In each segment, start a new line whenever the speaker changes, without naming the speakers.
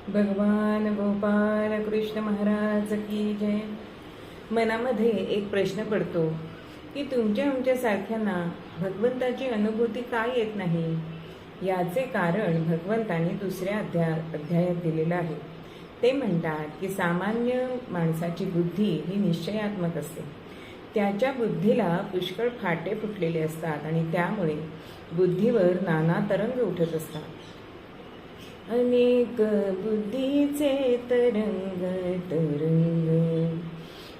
भगवान गोपाल कृष्ण महाराज की जय. मनामध्ये एक प्रश्न पडतो की आमच्या सारख्यांना भगवंताची अनुभूती काय येत नाही. याचे कारण भगवंताने दुसऱ्या अध्यायात दिलेलं आहे. ते म्हणतात की सामान्य माणसाची बुद्धी ही निश्चयात्मक असते. त्याच्या बुद्धीला पुष्कळ फाटे फुटलेले असतात आणि त्यामुळे बुद्धीवर नाना तरंग उठत असतात. अनेक बुद्धीचे तरंग तरंग,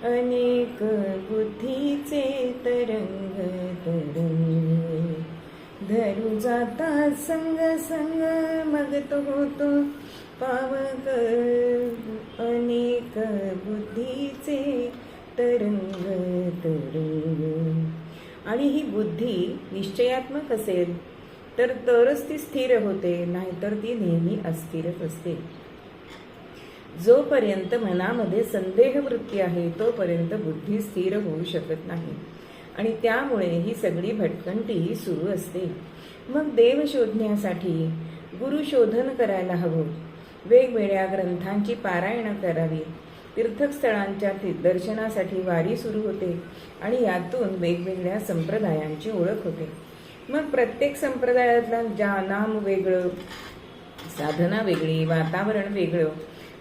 अनेक बुद्धीचे तरंग तरंग, धरू जाता संग संग मग तो होतो पावक. अनेक बुद्धीचे तरंग तरंग. आणि ही बुद्धी निश्चयात्मक असेल तर तरच ती स्थिर होते, नाहीतर ती नेहमी अस्थिरच असते. जोपर्यंत मनामध्ये संदेह वृत्ती आहे तोपर्यंत बुद्धी स्थिर होऊ शकत नाही आणि त्यामुळे ही सगळी भटकंती सुरू असते. मग देव शोधण्यासाठी गुरु शोधन करायला हवं. वेगवेगळ्या ग्रंथांची पारायण करावी. तीर्थस्थळांच्या दर्शनासाठी वारी सुरू होते आणि यातून वेगवेगळ्या संप्रदायांची ओळख होते. मग प्रत्येक संप्रदायातला नाम वेगळं, साधना वेगळी, वातावरण वेगळं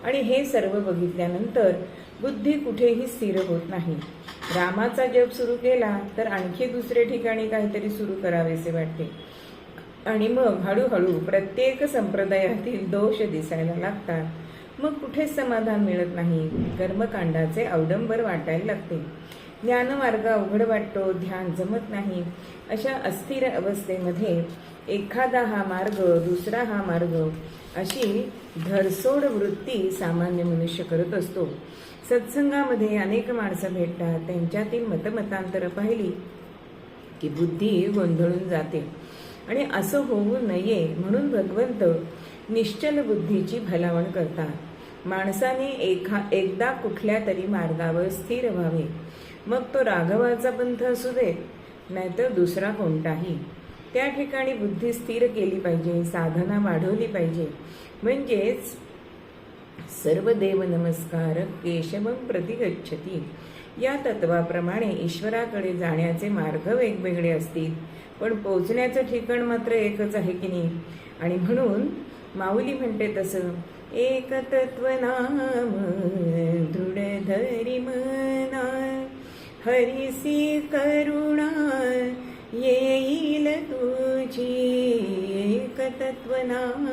आणि हे सर्व बघितल्यानंतर बुद्धी कुठेही स्थिर होत नाही. रामाचा जप सुरू केला तर आणखी दुसरे ठिकाणी काहीतरी सुरू करावेसे वाटते आणि मग हळूहळू प्रत्येक संप्रदायातील दोष दिसायला लागतात. मग कुठेच समाधान मिळत नाही. कर्मकांडाचे अवडंबर वाटायला लागते. ज्ञानमार्ग अवघड वाटतो, ध्यान जमत नाही. अशा अस्थिर अवस्थेमध्ये एखादा हा मार्ग, दुसरा हा मार्ग, अशी धरसोड वृत्ती सामान्य मनुष्य करत असतो. सत्संगामध्ये अनेक माणसं भेटतात. त्यांच्यातील मतमतांतर पाहिली की बुद्धी गोंधळून जाते आणि असं होऊ नये म्हणून भगवंत निश्चल बुद्धीची भलावण करतात. माणसाने एकदा कुठल्या तरी मार्गावर स्थिर व्हावे. मग तो राघवाचा पंथ असू दे नाहीतर दुसरा कोणताही. त्या ठिकाणी बुद्धी स्थिर केली पाहिजे, साधना वाढवली पाहिजे. म्हणजेच सर्व देव नमस्कार केशवम प्रतिगच्छती या तत्वाप्रमाणे ईश्वराकडे जाण्याचे मार्ग वेगवेगळे असतील पण पोचण्याचं ठिकाण मात्र एकच आहे की नाही. आणि म्हणून माऊली म्हणते तसं एक तत्व नाम दृढ धरी मना, हरिसी करुणा येईल तुझी. एक तत्व नाम